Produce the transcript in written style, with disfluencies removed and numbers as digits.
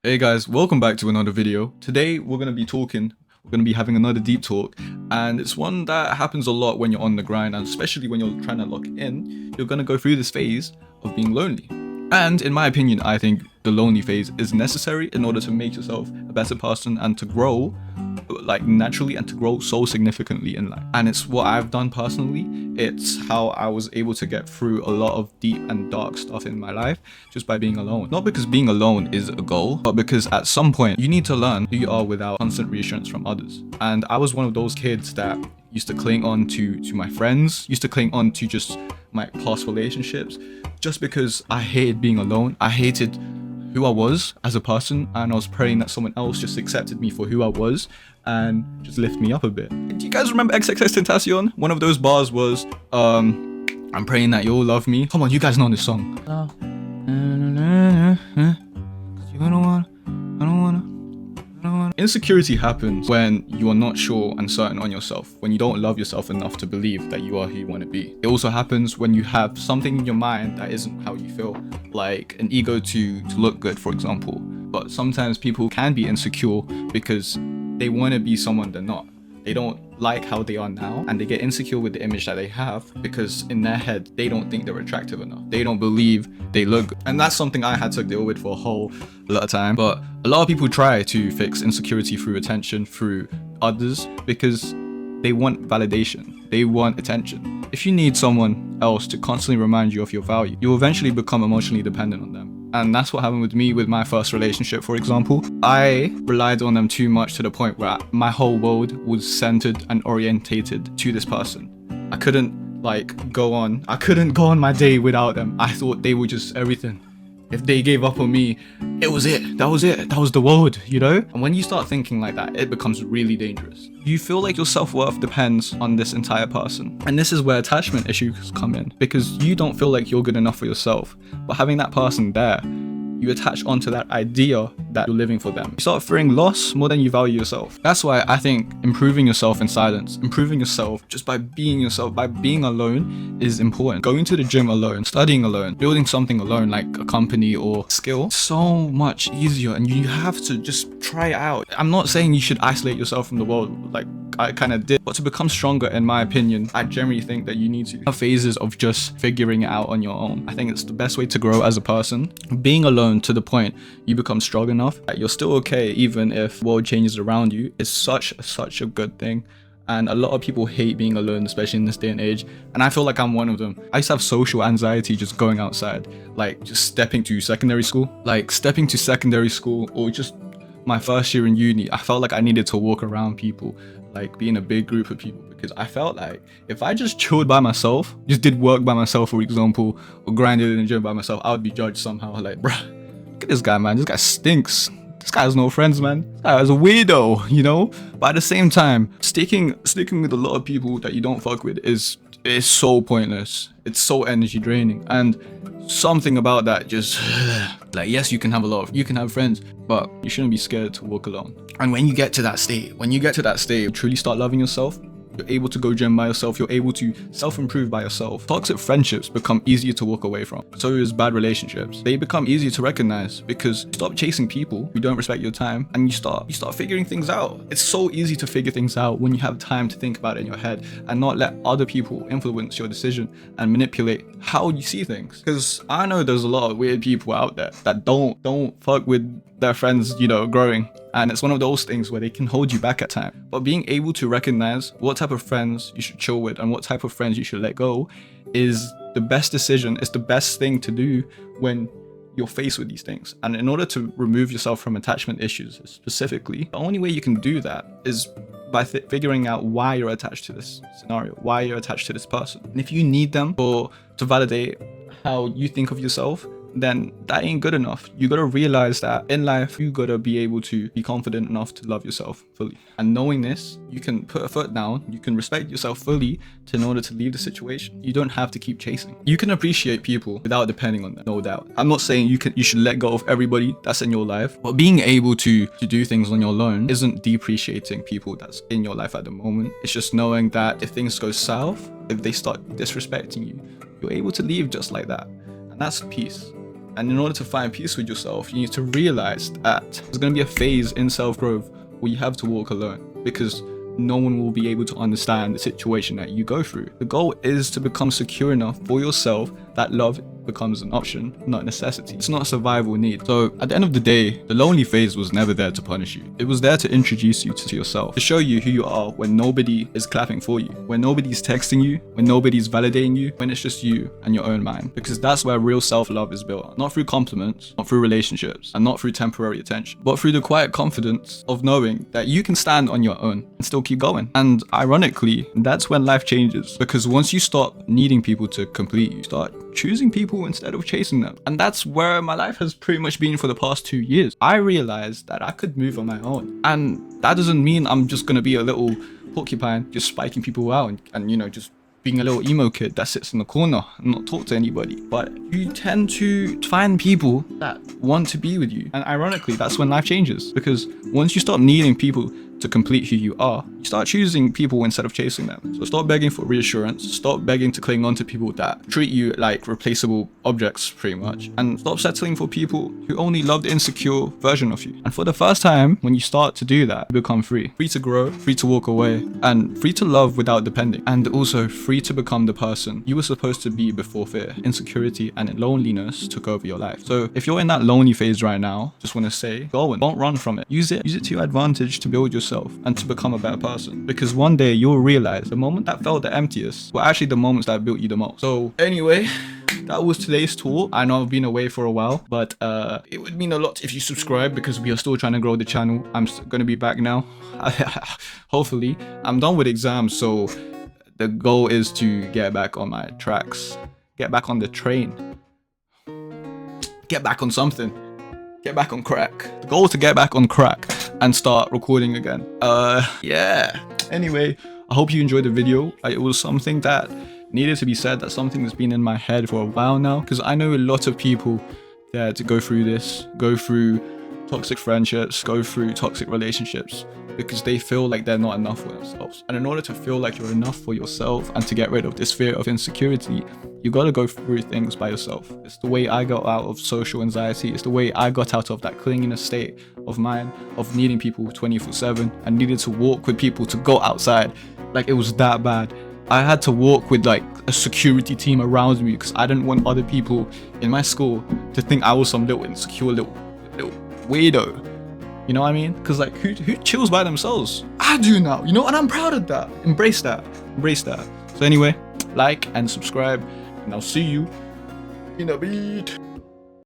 Hey guys, welcome back to another video. Today we're going to be having another deep talk, and it's one that happens a lot when you're on the grind, and especially when you're trying to lock in. You're going to go through this phase of being lonely. And in my opinion, I think the lonely phase is necessary in order to make yourself a better person and to grow like naturally and to grow so significantly in life. And it's what I've done personally. It's how I was able to get through a lot of deep and dark stuff in my life just by being alone. Not because being alone is a goal, but because at some point you need to learn who you are without constant reassurance from others. And I was one of those kids that used to cling on to my friends, used to cling on to just my past relationships, just because I hated being alone. I hated who I was as a person, and I was praying that someone else just accepted me for who I was and just lift me up a bit. Do you guys remember XXXTentacion? One of those bars was, I'm praying that you'll love me. Come on, you guys know this song. Insecurity happens when you are not sure and certain on yourself, when you don't love yourself enough to believe that you are who you want to be. It also happens when you have something in your mind that isn't how you feel, like an ego to look good, for example. But sometimes people can be insecure because they want to be someone they're not. They don't like how they are now, and they get insecure with the image that they have because in their head they don't think they're attractive enough. They don't believe they look good. And that's something I had to deal with for a whole lot of time. But a lot of people try to fix insecurity through attention, through others, because they want validation, they want attention. If you need someone else to constantly remind you of your value, you'll eventually become emotionally dependent on them. And that's what happened with me with my first relationship, for example. I relied on them too much to the point where my whole world was centered and orientated to this person. I couldn't go on my day without them. I thought they were just everything. If they gave up on me, it was it. That was the world, you know? And when you start thinking like that, it becomes really dangerous. You feel like your self-worth depends on this entire person. And this is where attachment issues come in, because you don't feel like you're good enough for yourself. But having that person there, you attach onto that idea that you're living for them. You start fearing loss more than you value yourself. That's why I think improving yourself in silence, improving yourself just by being yourself, by being alone is important. Going to the gym alone, studying alone, building something alone like a company or skill, so much easier, and you have to just try it out. I'm not saying you should isolate yourself from the world like I kind of did, but to become stronger, in my opinion, I generally think that you need to have phases of just figuring it out on your own. I think it's the best way to grow as a person. Being alone to the point you become strong enough that you're still okay even if the world changes around you is such a good thing. And a lot of people hate being alone, especially in this day and age, and I feel like I'm one of them. I used to have social anxiety just going outside, like just stepping to secondary school or just my first year in uni. I felt like I needed to walk around people, like be in a big group of people, because I felt like if I just chilled by myself, just did work by myself, for example, or grinded in the gym by myself, I would be judged somehow. Like, bruh, look at this guy, man. This guy stinks. This guy has no friends, man. This guy is a weirdo, you know? But at the same time, sticking with a lot of people that you don't fuck with is so pointless. It's so energy draining. And something about that just like, yes, you can have friends, but you shouldn't be scared to walk alone. And when you get to that state, you truly start loving yourself. You're able to go gym by yourself. You're able to self-improve by yourself. Toxic friendships become easier to walk away from. So is bad relationships. They become easier to recognize because you stop chasing people who don't respect your time, and you start figuring things out. It's so easy to figure things out when you have time to think about it in your head and not let other people influence your decision and manipulate how you see things. Because I know there's a lot of weird people out there that don't fuck with their friends, you know, growing. And it's one of those things where they can hold you back at times. But being able to recognize what type of friends you should chill with and what type of friends you should let go is the best decision. It's the best thing to do when you're faced with these things. And in order to remove yourself from attachment issues specifically, the only way you can do that is by figuring out why you're attached to this scenario, why you're attached to this person. And if you need them to validate how you think of yourself, then that ain't good enough. You gotta realize that in life, you gotta be able to be confident enough to love yourself fully. And knowing this, you can put a foot down, you can respect yourself fully in order to leave the situation. You don't have to keep chasing. You can appreciate people without depending on them, no doubt. I'm not saying you should let go of everybody that's in your life, but being able to do things on your own isn't depreciating people that's in your life at the moment. It's just knowing that if things go south, if they start disrespecting you, you're able to leave just like that. And that's peace. And in order to find peace with yourself, you need to realize that there's going to be a phase in self-growth where you have to walk alone, because no one will be able to understand the situation that you go through. The goal is to become secure enough for yourself that love becomes an option, not a necessity. It's not a survival need. So at the end of the day, the lonely phase was never there to punish you. It was there to introduce you to yourself, to show you who you are when nobody is clapping for you, when nobody's texting you, when nobody's validating you, when it's just you and your own mind. Because that's where real self-love is built on. Not through compliments, not through relationships, and not through temporary attention, but through the quiet confidence of knowing that you can stand on your own and still keep going. And ironically, that's when life changes. Because once you stop needing people to complete you, start choosing people instead of chasing them. And that's where my life has pretty much been for the past 2 years. I realized that I could move on my own. And that doesn't mean I'm just gonna be a little porcupine just spiking people out and you know, just being a little emo kid that sits in the corner and not talk to anybody. But you tend to find people that want to be with you. And ironically, that's when life changes. Because once you stop needing people to complete who you are, you start choosing people instead of chasing them. So stop begging for reassurance, stop begging to cling on to people that treat you like replaceable objects pretty much, and stop settling for people who only love the insecure version of you. And for the first time, when you start to do that, you become free. Free to grow, free to walk away, and free to love without depending. And also free to become the person you were supposed to be before fear, insecurity, and loneliness took over your life. So if you're in that lonely phase right now, just want to say, go on, don't run from it. Use it to your advantage to build yourself and to become a better person, because one day you'll realize the moment that felt the emptiest were actually the moments that built you the most. So anyway, that was today's talk. I know I've been away for a while, but it would mean a lot if you subscribe, because we are still trying to grow the channel. I'm going to be back now. Hopefully I'm done with exams, so the goal is to get back on my tracks, get back on the train, get back on something, get back on crack. The goal is to get back on crack and start recording again. Yeah. Anyway, I hope you enjoyed the video. It was something that needed to be said. That's something that's been in my head for a while now, because I know a lot of people that go through this, go through toxic friendships, go through toxic relationships, because they feel like they're not enough for themselves. And in order to feel like you're enough for yourself and to get rid of this fear of insecurity, you gotta go through things by yourself. It's the way I got out of social anxiety. It's the way I got out of that clinginess state of mine, of needing people 24/7 and needed to walk with people to go outside. Like, it was that bad. I had to walk with like a security team around me because I didn't want other people in my school to think I was some little insecure little weirdo. You know what I mean? Because like, who chills by themselves? I do now, you know, and I'm proud of that. Embrace that. So anyway, like and subscribe, and I'll see you in a bit.